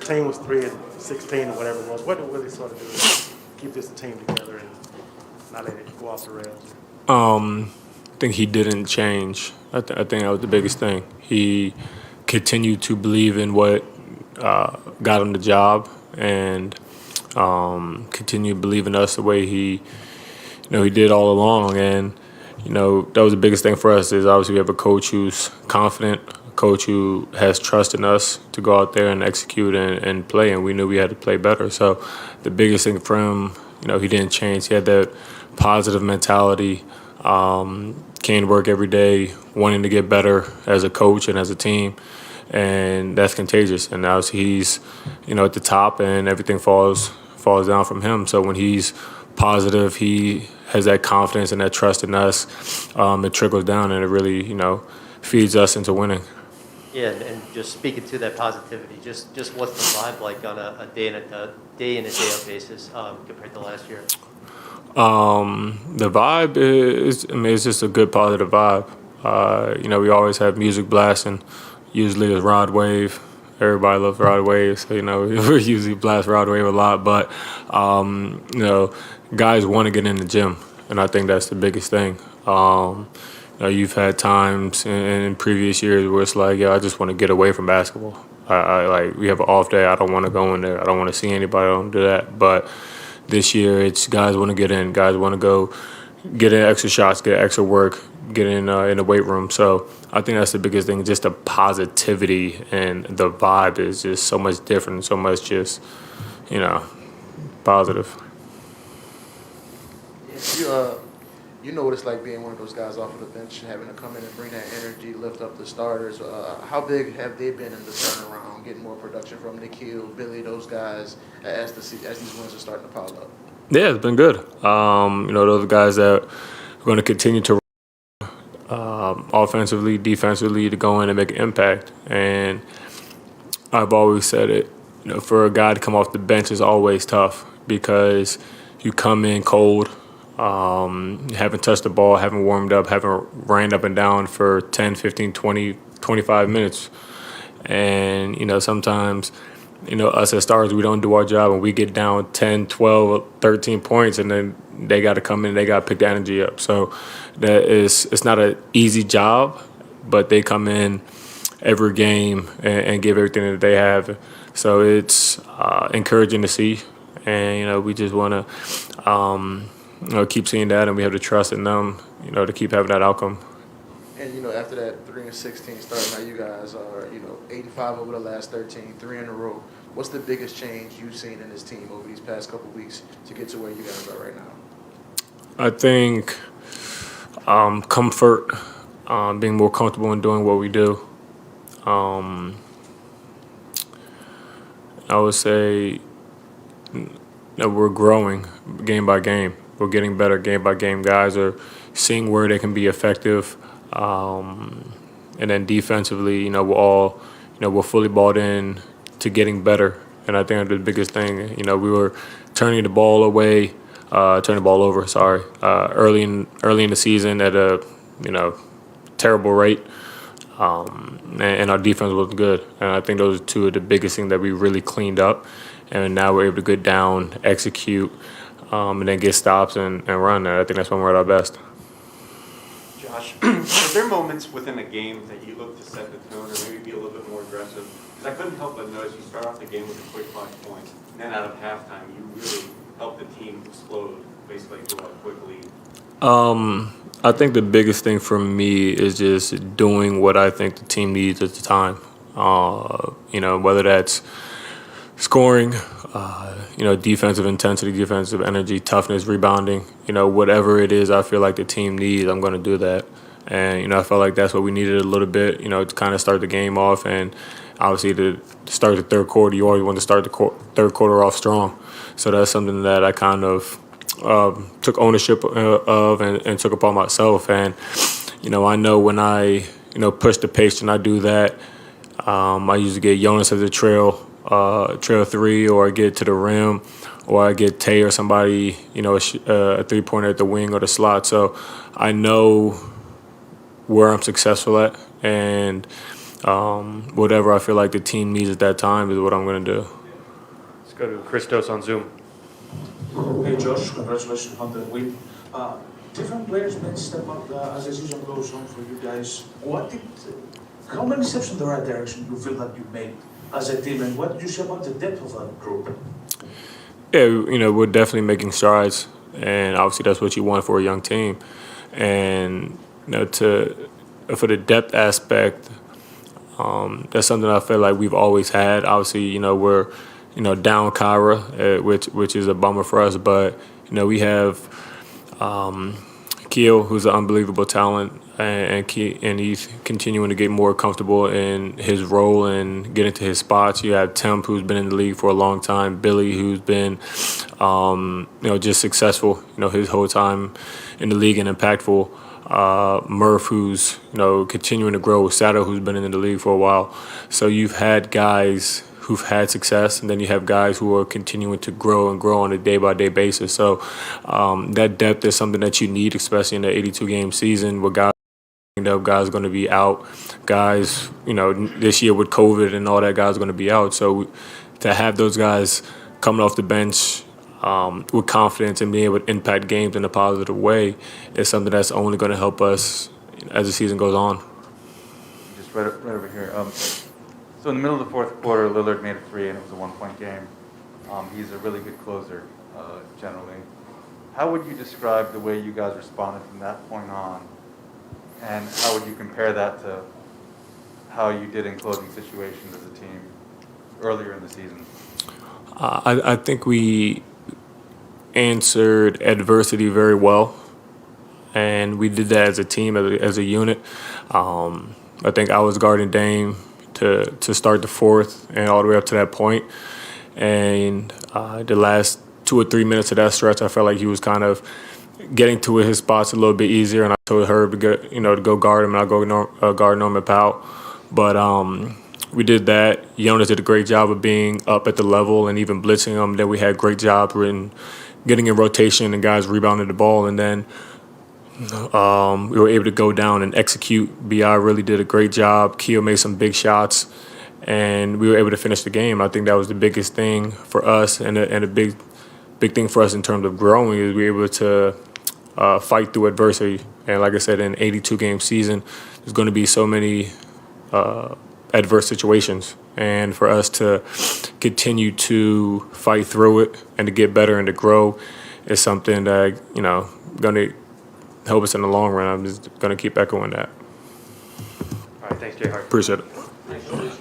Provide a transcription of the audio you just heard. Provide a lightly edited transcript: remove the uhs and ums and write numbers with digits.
team was 3-16 or whatever it was. What did Willie sort of do to keep this team together and not let it go off the rails? I think he didn't change. I think that was the biggest thing. He continued to believe in what got him the job and continued to believe in us the way he did all along. And that was the biggest thing for us is obviously we have a coach who's confident, a coach who has trust in us to go out there and execute and play, and we knew we had to play better. So the biggest thing for him, he didn't change. He had that positive mentality, came to work every day, wanting to get better as a coach and as a team, and that's contagious. And now he's, at the top, and everything falls down from him. So when he's positive, he has that confidence and that trust in us. It trickles down, and it really, feeds us into winning. Yeah, and just speaking to that positivity, just what's the vibe like on a day in a day out basis compared to last year? The vibe is, it's just a good positive vibe. We always have music blasting. Usually it's Rod Wave. Everybody loves Rod Wave, so we usually blast Rod Wave a lot. But guys want to get in the gym, and I think that's the biggest thing. You've had times in previous years where it's like, I just want to get away from basketball. We have an off day. I don't want to go in there. I don't want to see anybody. I don't do that. But this year, it's guys want to get in. Guys want to go get in extra shots, get extra work, get in the weight room. So I think that's the biggest thing. Just the positivity and the vibe is just so much different, so much just, positive. You know what it's like being one of those guys off of the bench, having to come in and bring that energy, lift up the starters. How big have they been in the turnaround, getting more production from Nikhil, Billy, those guys, as these wins are starting to pile up? Yeah, it's been good. Those are guys that are going to continue to offensively, defensively, to go in and make an impact. And I've always said it, for a guy to come off the bench is always tough because you come in cold, haven't touched the ball, haven't warmed up, haven't ran up and down for 10, 15, 20, 25 minutes. And, sometimes, us as stars, we don't do our job and we get down 10, 12, 13 points, and then they got to come in, they got to pick the energy up. So it's not an easy job, but they come in every game and give everything that they have. So it's encouraging to see. And, we just want to keep seeing that, and we have to trust in them, to keep having that outcome. And, after that 3-16 start, now you guys are, 8-5 over the last 13, 3 in a row. What's the biggest change you've seen in this team over these past couple weeks to get to where you guys are right now? I think comfort, being more comfortable in doing what we do. I would say that we're growing game by game. We're getting better game by game. Guys are seeing where they can be effective. And then defensively, we're fully bought in to getting better. And I think that's the biggest thing. We were turning the ball over, early in the season at a, terrible rate. And our defense was good. And I think those are two of the biggest things that we really cleaned up. And now we're able to get down, execute, and then get stops and run. And I think that's when we're at our best. Josh, are there moments within a game that you look to set the tone or maybe be a little bit more aggressive? Because I couldn't help but notice you start off the game with a quick 5 points, and then out of halftime, you really helped the team explode, basically go up quickly. I think the biggest thing for me is just doing what I think the team needs at the time. Whether that's scoring, defensive intensity, defensive energy, toughness, rebounding, whatever it is I feel like the team needs, I'm going to do that. And, I felt like that's what we needed a little bit, to kind of start the game off. And obviously to start the third quarter, you always want to start the third quarter off strong. So that's something that I kind of took ownership of and took upon myself. And, I know when I, push the pace and I do that, I usually get Jonas as a trail 3, or I get to the rim, or I get Tay or somebody, a three-pointer at the wing or the slot. So I know where I'm successful at, and whatever I feel like the team needs at that time is what I'm going to do. go to Christos on Zoom. Hey Josh, congratulations on the win. Different players may step up as the season goes on for you guys. How many steps in the right direction do you feel that you made as a team, and what did you say about the depth of that group? Yeah, we're definitely making strides, and obviously that's what you want for a young team. And for the depth aspect, that's something I feel like we've always had. Obviously, we're down Kyra, which is a bummer for us, but we have Keel, who's an unbelievable talent, and he's continuing to get more comfortable in his role and get into his spots. You have Temp, who's been in the league for a long time, Billy, who's been just successful his whole time in the league and impactful. Murph, who's continuing to grow, Sato, who's been in the league for a while. So you've had guys who've had success, and then you have guys who are continuing to grow on a day-by-day basis. So that depth is something that you need, especially in the 82-game season where guys are going to be out. Guys, this year with COVID and all that, guys are going to be out. So to have those guys coming off the bench with confidence and being able to impact games in a positive way is something that's only going to help us as the season goes on. Just right over here. So in the middle of the fourth quarter, Lillard made a three, and it was a one-point game. He's a really good closer, generally. How would you describe the way you guys responded from that point on, and how would you compare that to how you did in closing situations as a team earlier in the season? I think we answered adversity very well, and we did that as a team, as a unit. I think I was guarding Dame to start the fourth and all the way up to that point. And the last 2 or 3 minutes of that stretch, I felt like he was kind of getting to his spots a little bit easier, and I told Herb to go guard him, and I'll go guard Norman Powell. But we did that. Jonas did a great job of being up at the level and even blitzing him. Then we had great job in getting in rotation and guys rebounded the ball, and then we were able to go down and execute. B.I. really did a great job. Keo made some big shots, and we were able to finish the game. I think that was the biggest thing for us, and a big thing for us in terms of growing is we were able to fight through adversity. And like I said, in an 82-game season, there's going to be so many adverse situations. And for us to continue to fight through it and to get better and to grow is something that, going to help us in the long run. I'm just going to keep echoing that. All right, thanks, Jay Hart. Appreciate it. Thanks, Josh.